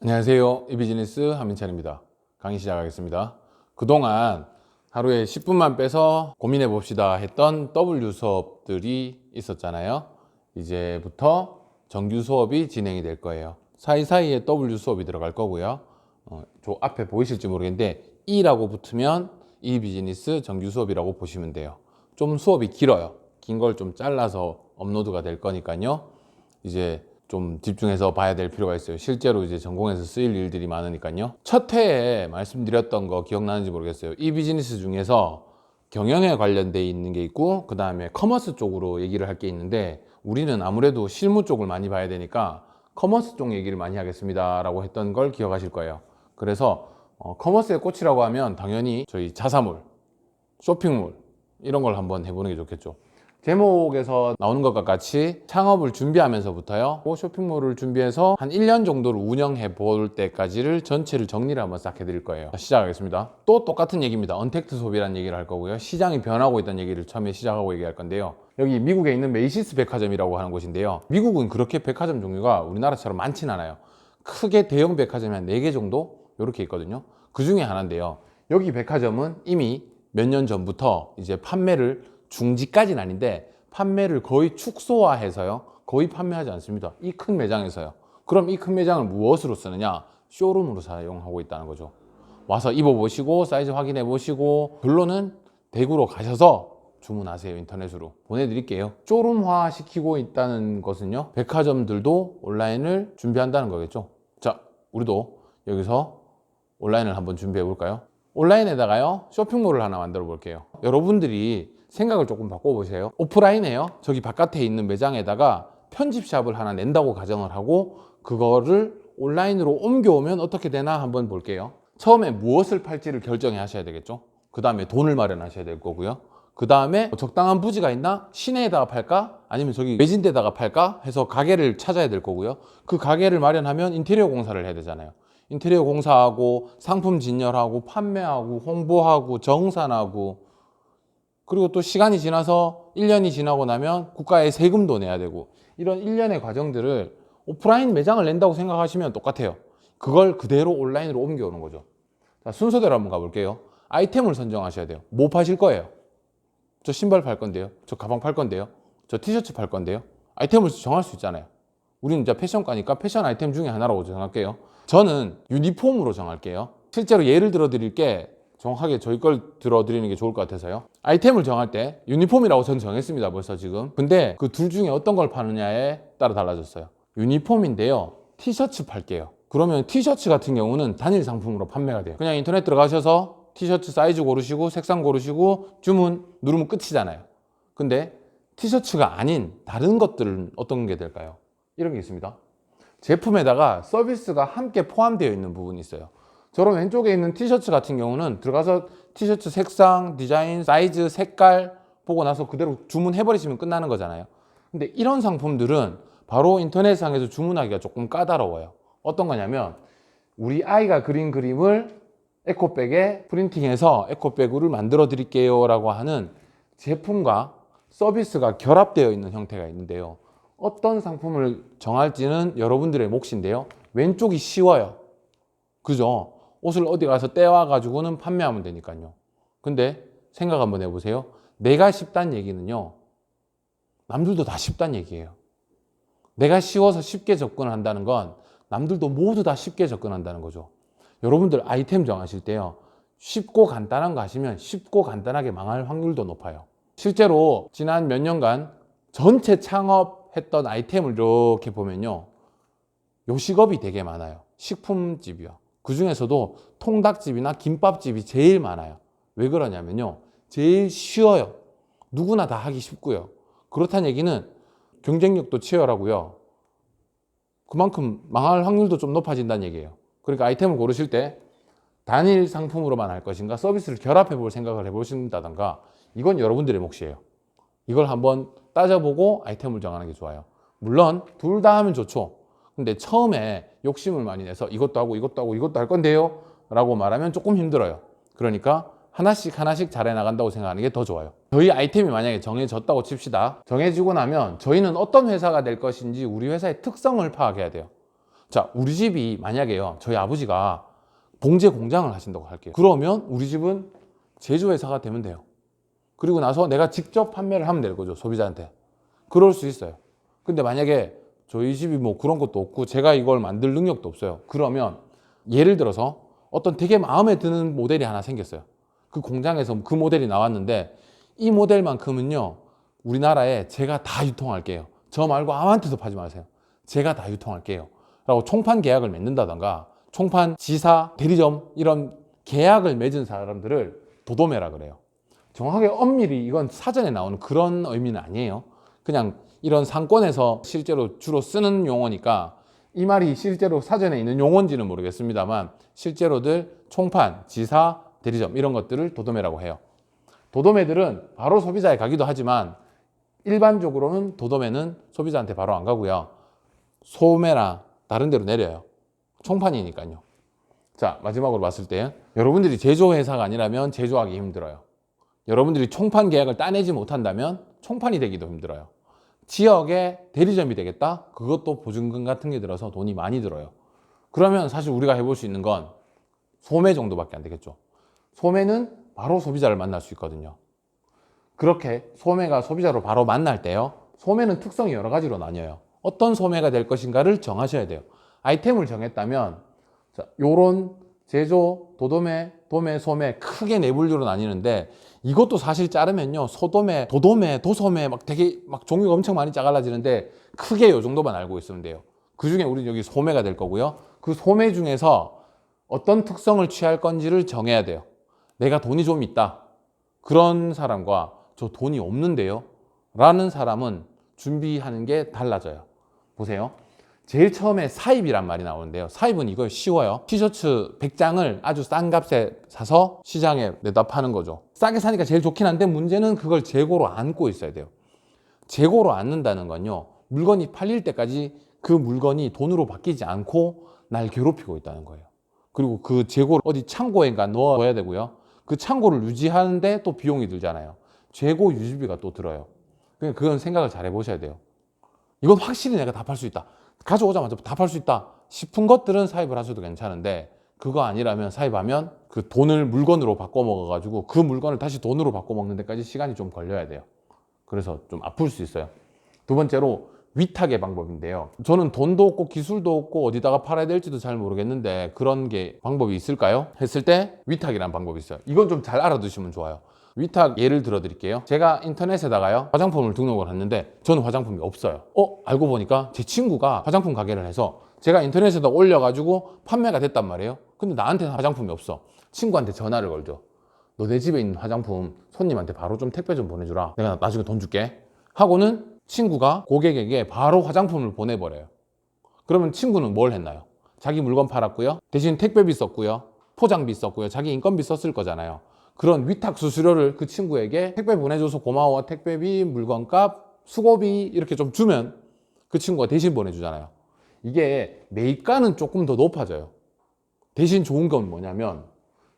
안녕하세요. 이비즈니스 한민찬입니다. 강의 시작하겠습니다. 그동안 하루에 10분만 빼서 고민해 봅시다 했던 W 수업들이 있었잖아요. 이제부터 정규 수업이 진행이 될 거예요. 사이사이에 W 수업이 들어갈 거고요. 저 앞에 보이실지 모르겠는데 E라고 붙으면 이비즈니스 정규 수업이라고 보시면 돼요. 좀 수업이 길어요. 긴 걸 좀 잘라서 업로드가 될 거니까요. 이제 좀 집중해서 봐야 될 필요가 있어요. 실제로 이제 전공에서 쓰일 일들이 많으니까요. 첫 회에 말씀드렸던 거 기억나는지 모르겠어요. 이 비즈니스 중에서 경영에 관련돼 있는 게 있고, 그 다음에 커머스 쪽으로 얘기를 할 게 있는데, 우리는 아무래도 실무 쪽을 많이 봐야 되니까 커머스 쪽 얘기를 많이 하겠습니다 라고 했던 걸 기억하실 거예요. 그래서 커머스의 꽃이라고 하면 당연히 저희 자사몰, 쇼핑몰 이런 걸 한번 해보는 게 좋겠죠. 제목에서 나오는 것과 같이 창업을 준비하면서부터요, 쇼핑몰을 준비해서 한 1년 정도를 운영해 볼 때까지를 전체를 정리를 한번 싹 해드릴 거예요. 자, 시작하겠습니다. 또 똑같은 얘기입니다. 언택트 소비라는 얘기를 할 거고요. 시장이 변하고 있다는 얘기를 처음에 시작하고 얘기할 건데요. 여기 미국에 있는 메이시스 백화점이라고 하는 곳인데요. 미국은 그렇게 백화점 종류가 우리나라처럼 많진 않아요. 크게 대형 백화점이 한 4개 정도 이렇게 있거든요. 그 중에 하나인데요. 여기 백화점은 이미 몇 년 전부터 이제 판매를, 중지까지는 아닌데 판매를 거의 축소화해서요, 거의 판매하지 않습니다. 이 큰 매장에서요. 그럼 이 큰 매장을 무엇으로 쓰느냐? 쇼룸으로 사용하고 있다는 거죠. 와서 입어보시고 사이즈 확인해 보시고 결론은 대구로 가셔서 주문하세요. 인터넷으로 보내드릴게요. 쇼룸화 시키고 있다는 것은요, 백화점들도 온라인을 준비한다는 거겠죠. 자, 우리도 여기서 온라인을 한번 준비해 볼까요? 온라인에다가요, 쇼핑몰을 하나 만들어 볼게요. 여러분들이 생각을 조금 바꿔보세요. 오프라인에요, 저기 바깥에 있는 매장에다가 편집샵을 하나 낸다고 가정을 하고 그거를 온라인으로 옮겨오면 어떻게 되나 한번 볼게요. 처음에 무엇을 팔지를 결정해 하셔야 되겠죠. 그 다음에 돈을 마련하셔야 될 거고요. 그 다음에 적당한 부지가 있나? 시내에다가 팔까? 아니면 저기 외진데다가 팔까? 해서 가게를 찾아야 될 거고요. 그 가게를 마련하면 인테리어 공사를 해야 되잖아요. 인테리어 공사하고 상품 진열하고 판매하고 홍보하고 정산하고, 그리고 또 시간이 지나서 1년이 지나고 나면 국가에 세금도 내야 되고, 이런 일련의 과정들을 오프라인 매장을 낸다고 생각하시면 똑같아요. 그걸 그대로 온라인으로 옮겨오는 거죠. 자, 순서대로 한번 가볼게요. 아이템을 선정하셔야 돼요. 뭐 파실 거예요? 저 신발 팔 건데요. 저 가방 팔 건데요. 저 티셔츠 팔 건데요. 아이템을 정할 수 있잖아요. 우리는 이제 패션과니까 패션 아이템 중에 하나라고 정할게요. 저는 유니폼으로 정할게요. 실제로 예를 들어 드릴 게 정확하게 저희 걸 들어 드리는 게 좋을 것 같아서요. 아이템을 정할 때 유니폼이라고 전 정했습니다. 벌써 지금. 근데 그 둘 중에 어떤 걸 파느냐에 따라 달라졌어요. 유니폼인데요, 티셔츠 팔게요. 그러면 티셔츠 같은 경우는 단일 상품으로 판매가 돼요. 그냥 인터넷 들어가셔서 티셔츠 사이즈 고르시고 색상 고르시고 주문 누르면 끝이잖아요. 근데 티셔츠가 아닌 다른 것들은 어떤 게 될까요? 이런 게 있습니다. 제품에다가 서비스가 함께 포함되어 있는 부분이 있어요. 저런 왼쪽에 있는 티셔츠 같은 경우는 들어가서 티셔츠 색상, 디자인, 사이즈, 색깔 보고 나서 그대로 주문해버리시면 끝나는 거잖아요. 근데 이런 상품들은 바로 인터넷상에서 주문하기가 조금 까다로워요. 어떤 거냐면, 우리 아이가 그린 그림을 에코백에 프린팅해서 에코백을 만들어 드릴게요 라고 하는 제품과 서비스가 결합되어 있는 형태가 있는데요, 어떤 상품을 정할지는 여러분들의 몫인데요, 왼쪽이 쉬워요. 그죠? 옷을 어디 가서 떼와 가지고는 판매하면 되니까요. 근데 생각 한번 해보세요. 내가 쉽다는 얘기는요, 남들도 다 쉽다는 얘기예요. 내가 쉬워서 쉽게 접근한다는 건 남들도 모두 다 쉽게 접근한다는 거죠. 여러분들 아이템 정하실 때요, 쉽고 간단한 거 하시면 쉽고 간단하게 망할 확률도 높아요. 실제로 지난 몇 년간 전체 창업했던 아이템을 이렇게 보면요, 요식업이 되게 많아요. 식품집이요. 그 중에서도 통닭집이나 김밥집이 제일 많아요. 왜 그러냐면요, 제일 쉬워요. 누구나 다 하기 쉽고요. 그렇다는 얘기는 경쟁력도 치열하고요, 그만큼 망할 확률도 좀 높아진다는 얘기예요. 그러니까 아이템을 고르실 때 단일 상품으로만 할 것인가, 서비스를 결합해 볼 생각을 해보신다던가, 이건 여러분들의 몫이에요. 이걸 한번 따져보고 아이템을 정하는 게 좋아요. 물론 둘 다 하면 좋죠. 근데 처음에 욕심을 많이 내서 이것도 하고 이것도 하고 이것도 할 건데요 라고 말하면 조금 힘들어요. 그러니까 하나씩 하나씩 잘해 나간다고 생각하는 게 더 좋아요. 저희 아이템이 만약에 정해졌다고 칩시다. 정해지고 나면 저희는 어떤 회사가 될 것인지 우리 회사의 특성을 파악해야 돼요. 자, 우리 집이 만약에요, 저희 아버지가 봉제 공장을 하신다고 할게요. 그러면 우리 집은 제조회사가 되면 돼요. 그리고 나서 내가 직접 판매를 하면 되는 거죠, 소비자한테. 그럴 수 있어요. 근데 만약에 저희 집이 뭐 그런 것도 없고 제가 이걸 만들 능력도 없어요. 그러면 예를 들어서 어떤 되게 마음에 드는 모델이 하나 생겼어요. 그 공장에서 그 모델이 나왔는데 이 모델만큼은요, 우리나라에 제가 다 유통할게요. 저 말고 아무한테도 파지 마세요. 제가 다 유통할게요. 라고 총판 계약을 맺는다던가 총판, 지사, 대리점 이런 계약을 맺은 사람들을 도도매라 그래요. 정확하게 엄밀히 이건 사전에 나오는 그런 의미는 아니에요. 그냥 이런 상권에서 실제로 주로 쓰는 용어니까 이 말이 실제로 사전에 있는 용어인지는 모르겠습니다만 실제로들 총판, 지사, 대리점 이런 것들을 도도매라고 해요. 도도매들은 바로 소비자에 가기도 하지만 일반적으로는 도도매는 소비자한테 바로 안 가고요. 소매나 다른 데로 내려요. 총판이니까요. 자, 마지막으로 봤을 때 여러분들이 제조회사가 아니라면 제조하기 힘들어요. 여러분들이 총판 계약을 따내지 못한다면 총판이 되기도 힘들어요. 지역의 대리점이 되겠다? 그것도 보증금 같은 게 들어서 돈이 많이 들어요. 그러면 사실 우리가 해볼 수 있는 건 소매 정도밖에 안 되겠죠. 소매는 바로 소비자를 만날 수 있거든요. 그렇게 소매가 소비자로 바로 만날 때요, 소매는 특성이 여러 가지로 나뉘어요. 어떤 소매가 될 것인가를 정하셔야 돼요. 아이템을 정했다면 자, 요런 제조, 도도매, 도매, 소매 크게 네 분류로 나뉘는데 이것도 사실 자르면요, 소도매, 도도매, 도소매 막 되게 막 종류가 엄청 많이 짜갈라지는데 크게 요 정도만 알고 있으면 돼요. 그 중에 우리 여기 소매가 될 거고요. 그 소매 중에서 어떤 특성을 취할 건지를 정해야 돼요. 내가 돈이 좀 있다, 그런 사람과 저 돈이 없는데요 라는 사람은 준비하는 게 달라져요. 보세요. 제일 처음에 사입이란 말이 나오는데요. 사입은 이거 쉬워요. 티셔츠 100장을 아주 싼 값에 사서 시장에 내다 파는 거죠. 싸게 사니까 제일 좋긴 한데 문제는 그걸 재고로 안고 있어야 돼요. 재고로 안는다는 건요, 물건이 팔릴 때까지 그 물건이 돈으로 바뀌지 않고 날 괴롭히고 있다는 거예요. 그리고 그 재고를 어디 창고에가 넣어야 되고요. 그 창고를 유지하는데 또 비용이 들잖아요. 재고 유지비가 또 들어요. 그러니까 그건 생각을 잘 해보셔야 돼요. 이건 확실히 내가 다 팔 수 있다, 가져오자마자 다 팔 수 있다 싶은 것들은 사입을 하셔도 괜찮은데, 그거 아니라면 사입하면 그 돈을 물건으로 바꿔 먹어가지고 그 물건을 다시 돈으로 바꿔 먹는 데까지 시간이 좀 걸려야 돼요. 그래서 좀 아플 수 있어요. 두 번째로 위탁의 방법인데요. 저는 돈도 없고 기술도 없고 어디다가 팔아야 될지도 잘 모르겠는데 그런 게 방법이 있을까요? 했을 때 위탁이라는 방법이 있어요. 이건 좀 잘 알아두시면 좋아요. 위탁 예를 들어 드릴게요. 제가 인터넷에다가요, 화장품을 등록을 했는데 저는 화장품이 없어요. 알고 보니까 제 친구가 화장품 가게를 해서 제가 인터넷에다 올려가지고 판매가 됐단 말이에요. 근데 나한테는 화장품이 없어. 친구한테 전화를 걸죠. 너 내 집에 있는 화장품 손님한테 바로 좀 택배 좀 보내주라, 내가 나중에 돈 줄게 하고는 친구가 고객에게 바로 화장품을 보내버려요. 그러면 친구는 뭘 했나요? 자기 물건 팔았고요, 대신 택배비 썼고요, 포장비 썼고요, 자기 인건비 썼을 거잖아요. 그런 위탁 수수료를 그 친구에게 택배 보내줘서 고마워, 택배비, 물건값, 수고비 이렇게 좀 주면 그 친구가 대신 보내주잖아요. 이게 매입가는 조금 더 높아져요. 대신 좋은 건 뭐냐면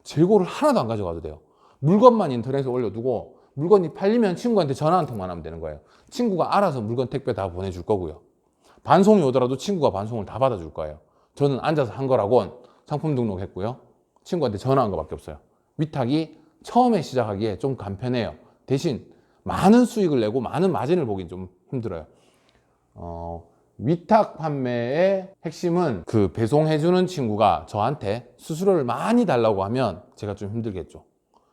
재고를 하나도 안 가져가도 돼요. 물건만 인터넷에 올려두고 물건이 팔리면 친구한테 전화 한 통만 하면 되는 거예요. 친구가 알아서 물건 택배 다 보내줄 거고요. 반송이 오더라도 친구가 반송을 다 받아줄 거예요. 저는 앉아서 한 거라곤 상품 등록했고요, 친구한테 전화한 거밖에 없어요. 위탁이 처음에 시작하기에 좀 간편해요. 대신 많은 수익을 내고 많은 마진을 보기 좀 힘들어요. 위탁 판매의 핵심은 그 배송해주는 친구가 저한테 수수료를 많이 달라고 하면 제가 좀 힘들겠죠.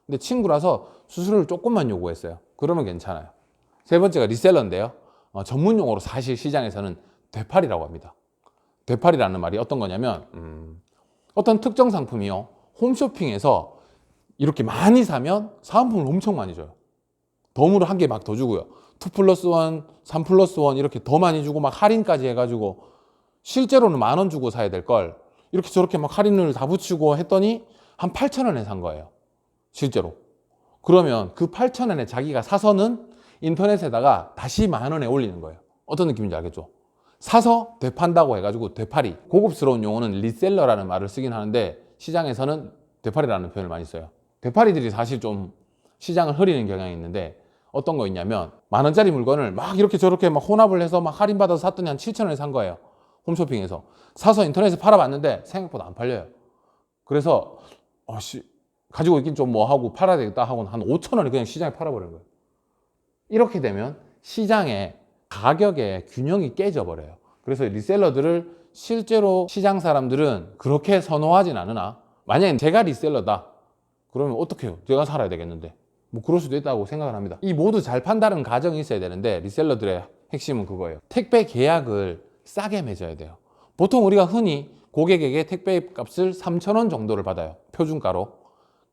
근데 친구라서 수수료를 조금만 요구했어요. 그러면 괜찮아요. 세 번째가 리셀러인데요. 전문 용어로 사실 시장에서는 되팔이라고 합니다. 되팔이라는 말이 어떤 거냐면 어떤 특정 상품이요, 홈쇼핑에서 이렇게 많이 사면 사은품을 엄청 많이 줘요. 덤으로 한 개 막 더 주고요. 2+1, 3+1 이렇게 더 많이 주고 막 할인까지 해가지고 실제로는 10,000원 주고 사야 될 걸 이렇게 저렇게 막 할인을 다 붙이고 했더니 한 8,000원에 산 거예요. 실제로. 그러면 그 8,000원에 자기가 사서는 인터넷에다가 다시 10,000원에 올리는 거예요. 어떤 느낌인지 알겠죠? 사서 되판다고 해가지고 되팔이. 고급스러운 용어는 리셀러라는 말을 쓰긴 하는데 시장에서는 되팔이라는 표현을 많이 써요. 되팔이들이 사실 좀 시장을 흐리는 경향이 있는데 어떤 거 있냐면 10,000원짜리 물건을 막 이렇게 저렇게 막 혼합을 해서 막 할인받아서 샀더니 한 7,000원에 산 거예요. 홈쇼핑에서 사서 인터넷에 팔아봤는데 생각보다 안 팔려요. 그래서 가지고 있긴 좀 뭐 하고 팔아야 되겠다 하고 한 5천 원에 그냥 시장에 팔아버리는 거예요. 이렇게 되면 시장의 가격의 균형이 깨져버려요. 그래서 리셀러들을 실제로 시장 사람들은 그렇게 선호하진 않으나, 만약에 제가 리셀러다 그러면 어떡해요? 제가 살아야 되겠는데, 뭐 그럴 수도 있다고 생각을 합니다. 이 모두 잘 판다는 가정이 있어야 되는데, 리셀러들의 핵심은 그거예요. 택배 계약을 싸게 맺어야 돼요. 보통 우리가 흔히 고객에게 택배 값을 3,000원 정도를 받아요, 표준가로.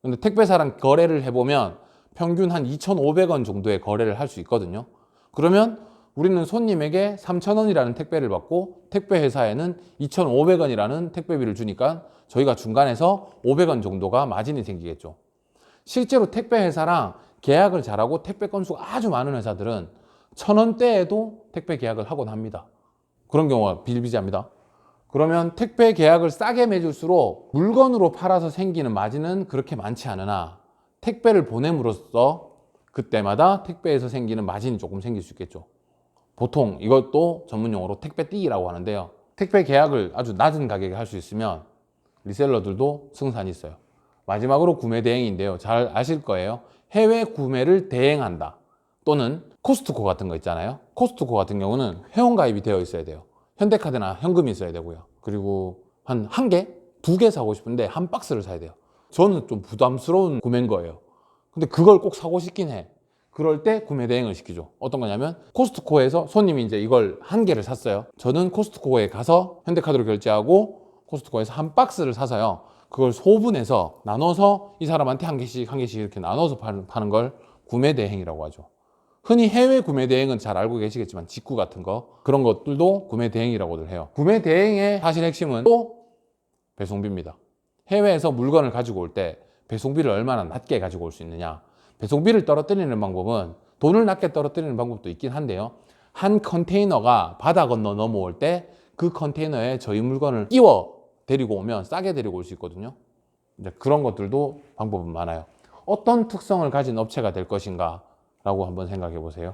근데 택배사랑 거래를 해보면 평균 한 2,500원 정도의 거래를 할 수 있거든요. 그러면 우리는 손님에게 3,000원이라는 택배를 받고 택배 회사에는 2,500원이라는 택배비를 주니까 저희가 중간에서 500원 정도가 마진이 생기겠죠. 실제로 택배 회사랑 계약을 잘하고 택배 건수가 아주 많은 회사들은 1,000원대에도 택배 계약을 하곤 합니다. 그런 경우가 비일비재합니다. 그러면 택배 계약을 싸게 맺을수록 물건으로 팔아서 생기는 마진은 그렇게 많지 않으나 택배를 보냄으로써 그때마다 택배에서 생기는 마진이 조금 생길 수 있겠죠. 보통 이것도 전문용어로 택배띠기라고 하는데요. 택배 계약을 아주 낮은 가격에 할 수 있으면 리셀러들도 승산이 있어요. 마지막으로 구매 대행인데요. 잘 아실 거예요. 해외 구매를 대행한다. 또는 코스트코 같은 거 있잖아요. 코스트코 같은 경우는 회원가입이 되어 있어야 돼요. 현대카드나 현금이 있어야 되고요. 그리고 한 개? 2개 사고 싶은데 한 박스를 사야 돼요. 저는 좀 부담스러운 구매인 거예요. 근데 그걸 꼭 사고 싶긴 해. 그럴 때 구매 대행을 시키죠. 어떤 거냐면 코스트코에서 손님이 이제 이걸 1개를 샀어요. 저는 코스트코에 가서 현대카드로 결제하고 코스트코에서 한 박스를 사서요. 그걸 소분해서 나눠서 이 사람한테 한 개씩 이렇게 나눠서 파는 걸 구매 대행이라고 하죠. 흔히 해외 구매 대행은 잘 알고 계시겠지만 직구 같은 거, 그런 것들도 구매 대행이라고들 해요. 구매 대행의 사실 핵심은 또 배송비입니다. 해외에서 물건을 가지고 올 때 배송비를 얼마나 낮게 가지고 올 수 있느냐. 배송비를 떨어뜨리는 방법은 돈을 낮게 떨어뜨리는 방법도 있긴 한데요. 한 컨테이너가 바다 건너 넘어올 때 그 컨테이너에 저희 물건을 끼워 데리고 오면 싸게 데리고 올 수 있거든요. 이제 그런 것들도 방법은 많아요. 어떤 특성을 가진 업체가 될 것인가 라고 한번 생각해 보세요.